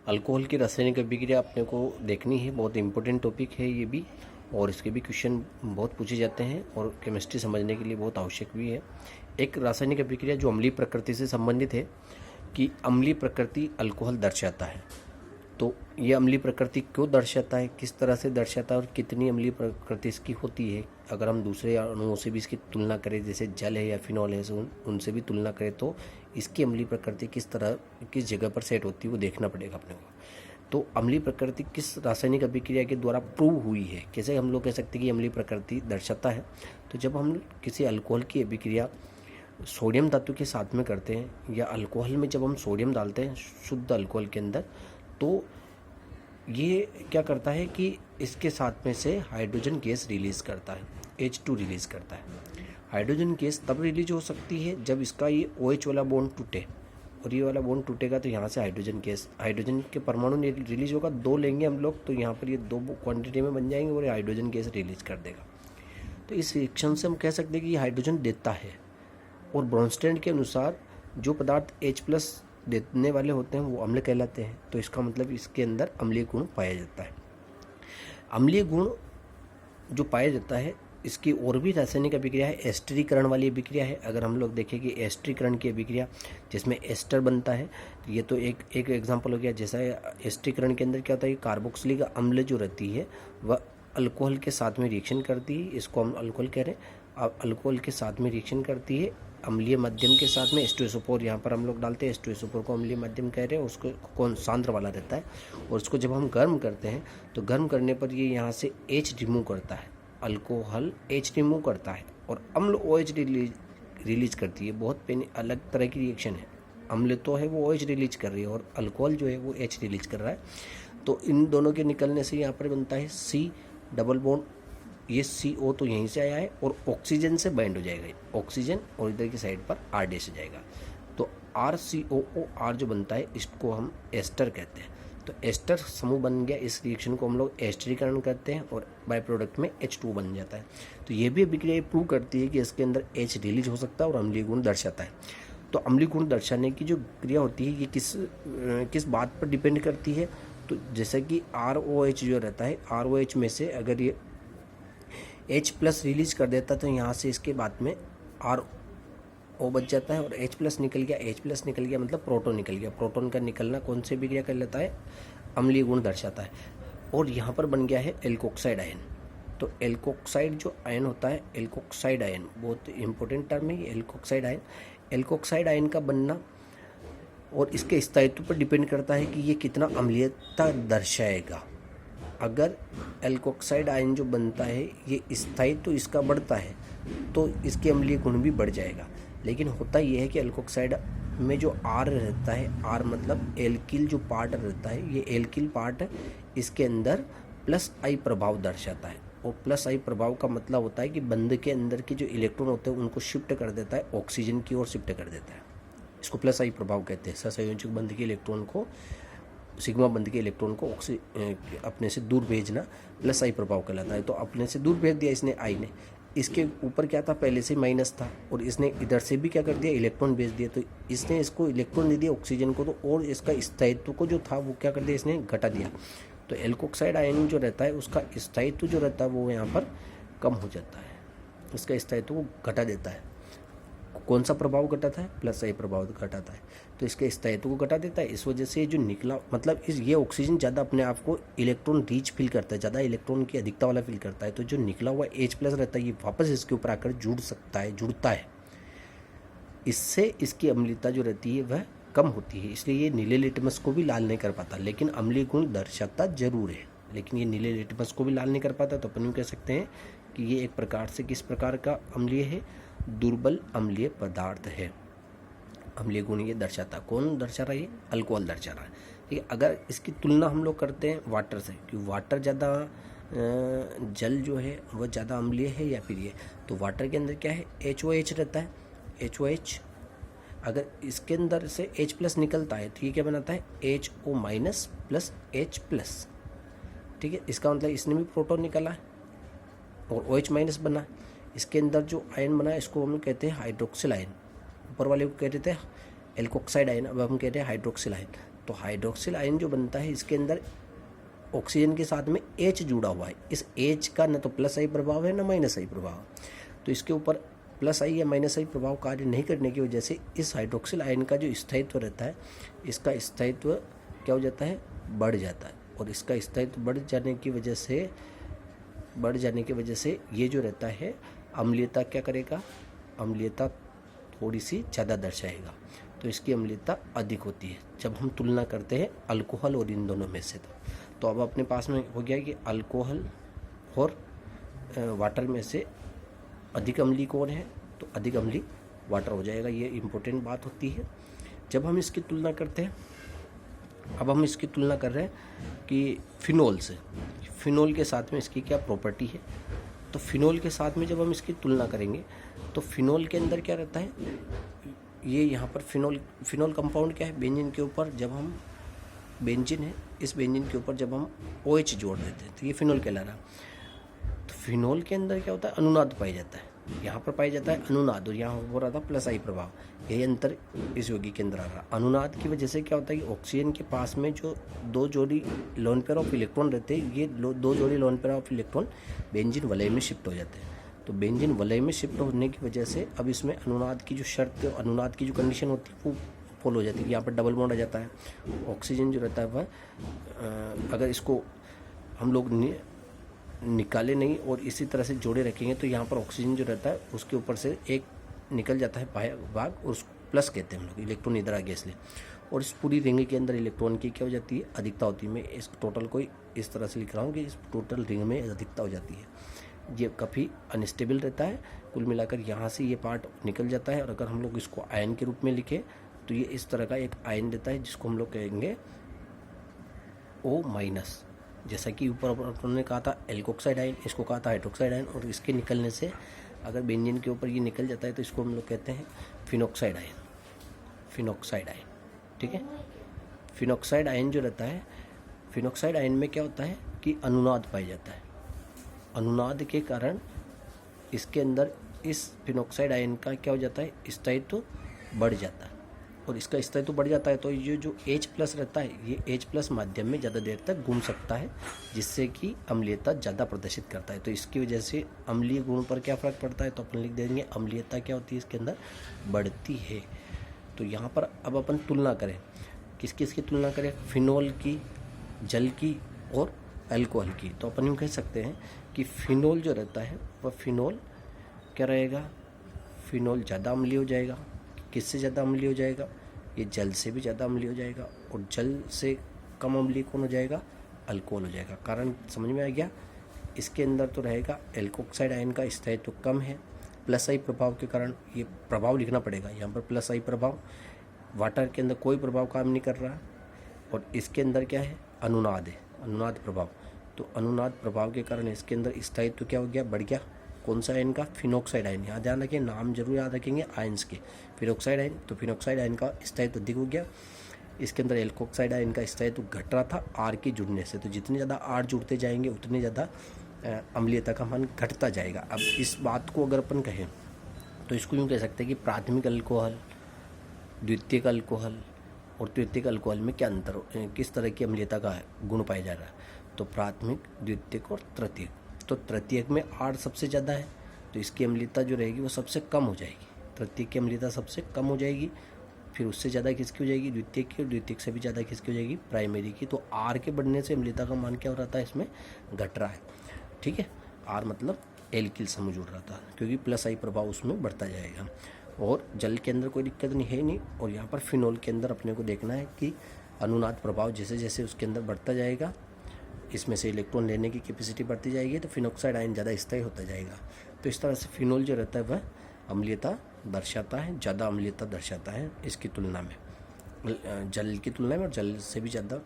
Alcohol की रासायनिक अभिक्रिया अपने को देखनी है, बहुत इंपॉर्टेंट टॉपिक है ये भी, और इसके भी क्वेश्चन बहुत पूछे जाते हैं और केमिस्ट्री समझने के लिए बहुत आवश्यक भी है। एक रासायनिक अभिक्रिया जो अम्लीय प्रकृति से संबंधित है कि अम्लीय प्रकृति अल्कोहल दर्शाता है। तो ये अम्लीय प्रकृति क्यों दर्शाता है, किस तरह से दर्शाता है और कितनी अम्लीय प्रकृति इसकी होती है, अगर हम दूसरे अणुओं से भी इसकी तुलना करें, जैसे जल है या फिनॉल है, उनसे भी तुलना करें तो इसकी अम्लीय प्रकृति किस तरह किस जगह पर सेट होती है वो देखना पड़ेगा अपने को। तो अम्लीय प्रकृति किस रासायनिक अभिक्रिया के द्वारा प्रूव हुई है, कैसे हम लोग कह सकते हैं कि अम्लीय प्रकृति दर्शाता है। तो जब हम किसी अल्कोहल की अभिक्रिया सोडियम धातु के साथ में करते हैं या अल्कोहल में जब हम सोडियम डालते हैं शुद्ध अल्कोहल के अंदर, तो ये क्या करता है कि इसके साथ में से हाइड्रोजन गैस रिलीज़ करता है, H2 रिलीज़ करता है। हाइड्रोजन गैस तब रिलीज हो सकती है जब इसका ये OH वाला बॉन्ड टूटे, और ये वाला बॉन्ड टूटेगा तो यहाँ से हाइड्रोजन गैस, हाइड्रोजन के परमाणु रिलीज होगा, 2 लेंगे हम लोग तो यहाँ पर ये 2 क्वांटिटी में बन जाएंगे और ये हाइड्रोजन गैस रिलीज कर देगा। तो इस रिएक्शन से हम कह सकते हैं कि ये हाइड्रोजन देता है। और ब्रोंस्टेड के अनुसार जो पदार्थ H+ देने वाले होते हैं वो अम्ल कहलाते हैं। तो इसका मतलब इसके अंदर अम्लीय गुण पाया जाता है। अम्लीय गुण जो पाया जाता है इसकी और भी रासायनिक अभिक्रिया है, एस्टरीकरण वाली अभिक्रिया है। अगर हम लोग देखें कि एस्टरीकरण की अभिक्रिया जिसमें एस्टर बनता है, ये तो एक एग्जांपल हो गया। जैसा एस्टरीकरण के अंदर क्या होता है, कार्बोक्सिलिक अम्ल जो रहती है वह अल्कोहल के साथ में रिएक्शन करती है, इसको हम अल्कोहल कह रहे हैं। अब अल्कोहल के साथ में रिएक्शन करती है अम्लीय माध्यम के साथ में, H2SO4 यहाँ पर हम लोग डालते हैं, H2SO4 को अम्लीय माध्यम कह रहे हैं, उसको कौन सांद्र वाला रहता है। और उसको जब हम गर्म करते हैं तो गर्म करने पर ये यहाँ से H रिमूव करता है, अल्कोहल H रिमूव करता है और अम्ल OH रिलीज करती है। बहुत अलग तरह की रिएक्शन है, अम्ल तो है वो OH रिलीज कर रही है और अल्कोहल जो है वो H रिलीज कर रहा है। तो इन दोनों के निकलने से यहाँ पर बनता है C डबल बॉन्ड, ये CO तो यहीं से आया है और ऑक्सीजन से बाइंड हो जाएगा ऑक्सीजन, और इधर की साइड पर R डैश हो जाएगा। तो RCOOR जो बनता है इसको हम एस्टर कहते हैं। तो एस्टर समूह बन गया, इस रिएक्शन को हम लोग एस्टरीकरण करते हैं और बाय प्रोडक्ट में H2 बन जाता है। तो ये भी अभिक्रिया प्रूव करती है कि इसके अंदर H रिलीज हो सकता है और अम्लीय गुण दर्शाता है। तो अम्लीय गुण दर्शाने की जो क्रिया होती है ये किस बात पर डिपेंड करती है। तो जैसे कि ROH जो रहता है, ROH में से अगर ये H+ रिलीज कर देता तो यहाँ से इसके बाद में RO बच जाता है और H+ निकल गया, H+ निकल गया मतलब प्रोटॉन निकल गया। प्रोटॉन का निकलना कौन से अभिक्रिया कर लेता है, अम्लीय गुण दर्शाता है। और यहाँ पर बन गया है एल्कोक्साइड आयन। तो एल्कोक्साइड जो आयन होता है, एल्कोक्साइड आयन बहुत इंपॉर्टेंट टर्म है ये, एल्कोक्साइड आयन। एल्कोक्साइड आयन का बनना और इसके स्थायित्व पर डिपेंड करता है कि ये कितना अम्लीयता दर्शाएगा। अगर एल्कोक्साइड आयन जो बनता है ये स्थायित्व इसका बढ़ता है तो इसके अम्लीय गुण भी बढ़ जाएगा। लेकिन होता यह है कि एल्कोक्साइड में जो R रहता है, R मतलब एल्किल जो पार्ट रहता है, ये एल्किल पार्ट इसके अंदर +I प्रभाव दर्शाता है। और +I प्रभाव का मतलब होता है कि बंध के अंदर के जो इलेक्ट्रॉन होते हैं उनको शिफ्ट कर देता है, ऑक्सीजन की ओर शिफ्ट कर देता है। इसको +I प्रभाव कहते हैं। सहसंयोजक बंध के इलेक्ट्रॉन को, सिग्मा बंध के इलेक्ट्रॉन को अपने से दूर भेजना +I प्रभाव कहलाता है। तो अपने से दूर भेज दिया इसने I ने, इसके ऊपर क्या था पहले से माइनस था और इसने इधर से भी क्या कर दिया, इलेक्ट्रॉन भेज दिया। तो इसने इसको इलेक्ट्रॉन दे दिया ऑक्सीजन को, तो और इसका स्थायित्व को जो था वो क्या कर दिया, इसने घटा दिया। तो एल्कोक्साइड आयन जो रहता है उसका स्थायित्व जो रहता है वो यहाँ पर कम हो जाता है, इसका स्थायित्व को घटा देता है। कौन सा प्रभाव घटाता है, +I प्रभाव घटाता है। तो इसके स्थायित्व को घटा देता है। इस वजह से जो निकला मतलब ये ऑक्सीजन ज़्यादा अपने आप को इलेक्ट्रॉन रिच फील करता है, ज़्यादा इलेक्ट्रॉन की अधिकता वाला फील करता है। तो जो निकला हुआ H+ रहता है ये वापस इसके ऊपर आकर जुड़ता है। इससे इसकी अम्लीयता जो रहती है वह कम होती है। इसलिए ये नीले लिटमस को भी लाल नहीं कर पाता, लेकिन अम्लीय गुण दर्शाता जरूर है, लेकिन ये नीले लिटमस को भी लाल नहीं कर पाता। तो अपन कह सकते हैं कि ये एक प्रकार से किस प्रकार का अम्लीय है, दुर्बल अम्लीय पदार्थ है। अम्लीय गुण ये दर्शाता, कौन दर्शा रहा है, ये अल्कोहल दर्शा रहा है। ठीक है। अगर इसकी तुलना हम लोग करते हैं वाटर से, कि वाटर ज़्यादा जल जो है वह ज़्यादा अम्लीय है या फिर ये, तो वाटर के अंदर क्या है, HOH रहता है। HOH अगर इसके अंदर से H+ निकलता है तो ये क्या बनाता है, HO- + H+। ठीक है। इसका मतलब इसने भी प्रोटॉन निकाला है और OH- बना। इसके अंदर जो आयन बना है इसको हम कहते हैं हाइड्रोक्सिल आयन। ऊपर वाले को कहते थे एल्कोक्साइड आयन, अब हम कहते हैं हाइड्रोक्सिल आयन। तो हाइड्रोक्सिल आयन जो बनता है इसके अंदर ऑक्सीजन के साथ में H जुड़ा हुआ है। इस H का न तो प्लस आई प्रभाव है न माइनस आई प्रभाव, तो इसके ऊपर प्लस आई या माइनस आई प्रभाव कार्य नहीं करने की वजह से इस हाइड्रोक्सिल आयन का जो स्थायित्व रहता है, इसका स्थायित्व क्या हो जाता है, बढ़ जाता है। और इसका स्थायित्व बढ़ जाने की वजह से ये जो रहता है अम्लीयता क्या करेगा, अम्लीयता थोड़ी सी ज़्यादा दर्शाएगा, तो इसकी अम्लीयता अधिक होती है जब हम तुलना करते हैं अल्कोहल और इन दोनों में से। तो अब अपने पास में हो गया कि अल्कोहल और वाटर में से अधिक अम्लीय कौन है, तो अधिक अम्लीय वाटर हो जाएगा। ये इम्पोर्टेंट बात होती है जब हम इसकी तुलना करते हैं। अब हम इसकी तुलना कर रहे हैं कि फिनोल से, फिनोल के साथ में इसकी क्या प्रॉपर्टी है। तो फिनोल के साथ में जब हम इसकी तुलना करेंगे तो फिनोल के अंदर क्या रहता है, ये यहाँ पर फिनोल कंपाउंड क्या है, बेंजीन के ऊपर जब हम, बेंजीन है, इस बेंजीन के ऊपर जब हम OH जोड़ देते हैं तो ये फिनोल कहला रहा। तो फिनोल के अंदर क्या होता है, अनुनाद पाया जाता है, यहाँ पर पाया जाता है अनुनाद, और यहाँ हो रहा था प्लस आई प्रभाव। यही अंतर इस यौगिक के अंदर आ रहा। अनुनाद की वजह से क्या होता है कि ऑक्सीजन के पास में जो 2 जोड़ी लोन पेयर ऑफ इलेक्ट्रॉन रहते हैं, ये 2 जोड़ी lone pair of electron benzene वलय में शिफ्ट हो जाते हैं। तो बेंजीन वलय में शिफ्ट होने की वजह से अब इसमें अनुनाद की जो शर्त, अनुनाद की जो कंडीशन होती है वो फॉलो हो जाती है। यहाँ पर डबल बॉन्ड आ जाता है, ऑक्सीजन जो रहता है वह अगर इसको हम लोग निकाले नहीं और इसी तरह से जोड़े रखेंगे तो यहाँ पर ऑक्सीजन जो रहता है उसके ऊपर से एक निकल जाता है भाग, और उसको प्लस कहते हैं हम लोग, इलेक्ट्रॉन इधर आ गया इसलिए। और इस पूरी रिंग के अंदर इलेक्ट्रॉन की क्या हो जाती है, अधिकता होती है। मैं इस टोटल को इस तरह से लिख रहा हूँ कि इस टोटल रिंग में अधिकता हो जाती है। ये काफ़ी अनस्टेबल रहता है। कुल मिलाकर यहाँ से ये पार्ट निकल जाता है, और अगर हम लोग इसको आयन के रूप में लिखें तो ये इस तरह का एक आयन देता है जिसको हम लोग कहेंगे O-। जैसा कि ऊपर उन्होंने कहा था एल्कोक्साइड आयन, इसको कहा था हाइड्रोक्साइड आयन, और इसके निकलने से अगर बेंजीन के ऊपर ये निकल जाता है तो इसको हम लोग कहते हैं फिनॉक्साइड आयन, फिनॉक्साइड आयन। ठीक है, फिनॉक्साइड आयन जो रहता है, फिनॉक्साइड आयन में क्या होता है कि अनुनाद पाया जाता है। अनुनाद के कारण इसके अंदर इस फिनॉक्साइड आयन का क्या हो जाता है, स्थायित्व बढ़ जाता है, और इसका स्थायित्व बढ़ जाता है तो ये जो H+ रहता है, ये H+ माध्यम में ज़्यादा देर तक घूम सकता है, जिससे कि अम्लीयता ज़्यादा प्रदर्शित करता है। तो इसकी वजह से अम्लीय गुण पर क्या फ़र्क पड़ता है, तो अपन लिख देंगे अम्लीयता क्या होती है, इसके अंदर बढ़ती है। तो यहाँ पर अब अपन तुलना करें, किस किस की तुलना करें, फिनोल की, जल की और अल्कोहल की। तो अपन यूँ कह सकते हैं कि फिनोल जो रहता है वह फिनोल क्या रहेगा, फिनोल ज़्यादा अम्लीय हो जाएगा। किससे ज़्यादा अम्लीय हो जाएगा, ये जल से भी ज़्यादा अम्लीय हो जाएगा, और जल से कम अम्लीय कौन हो जाएगा, अल्कोहल हो जाएगा। कारण समझ में आ गया, इसके अंदर तो रहेगा एल्कोक्साइड आयन का स्थायित्व तो कम है, प्लस आई प्रभाव के कारण, ये प्रभाव लिखना पड़ेगा यहाँ पर, प्लस आई प्रभाव। वाटर के अंदर कोई प्रभाव काम नहीं कर रहा, और इसके अंदर क्या है, अनुनाद है, अनुनाद प्रभाव। तो अनुनाद प्रभाव के कारण इसके अंदर स्थायित्व क्या हो गया, बढ़ गया। कौन सा आयन का, फिनॉक्साइड आयन। यहाँ ध्यान रखें, नाम जरूर याद रखेंगे आयन्स के। फिनॉक्साइड आयन, तो फिनॉक्साइड आयन का स्थायित्व अधिक हो गया। इसके अंदर एल्कोक्साइड आयन का स्थायित्व घट रहा था R के जुड़ने से, तो जितने ज़्यादा R जुड़ते जाएंगे उतने ज़्यादा अम्लीयता का मान घटता जाएगा। अब इस बात को अगर अपन कहें तो इसको यूँ कह सकते हैं कि प्राथमिक अल्कोहल, द्वितीयक अल्कोहल और तृतीयक अल्कोहल में क्या अंतर, किस तरह की अम्लीयता का गुण पाया जा रहा है। तो प्राथमिक, द्वितीयक और तृतीयक। तो तृतीयक में R सबसे ज़्यादा है, तो इसकी अम्लीयता जो रहेगी वो सबसे कम हो जाएगी। तृतीयक की अम्लीयता सबसे कम हो जाएगी, फिर उससे ज़्यादा किसकी हो जाएगी, द्वितीयक की, और द्वितीयक से भी ज़्यादा किसकी हो जाएगी, प्राइमरी की। तो R के बढ़ने से अम्लीयता का मान क्या हो रहा था, इसमें घट रहा है। ठीक है, R मतलब एल्किल समझ उड़ रहा था, क्योंकि प्लस आई प्रभाव उसमें बढ़ता जाएगा। और जल के अंदर कोई दिक्कत नहीं है नहीं। और यहाँ पर फिनोल के अंदर अपने को देखना है कि अनुनाद प्रभाव जैसे जैसे उसके अंदर बढ़ता जाएगा, इसमें से इलेक्ट्रॉन लेने की कैपेसिटी बढ़ती जाएगी, तो फिनॉक्साइड आयन ज़्यादा स्थायी होता जाएगा। तो इस तरह से फिनोल जो रहता है वह अम्लीयता दर्शाता है, ज़्यादा अम्लीयता दर्शाता है इसकी तुलना में, जल की तुलना में। और जल से भी ज़्यादा,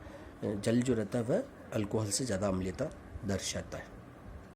जल जो रहता है वह अल्कोहल से ज़्यादा अम्लीयता दर्शाता है।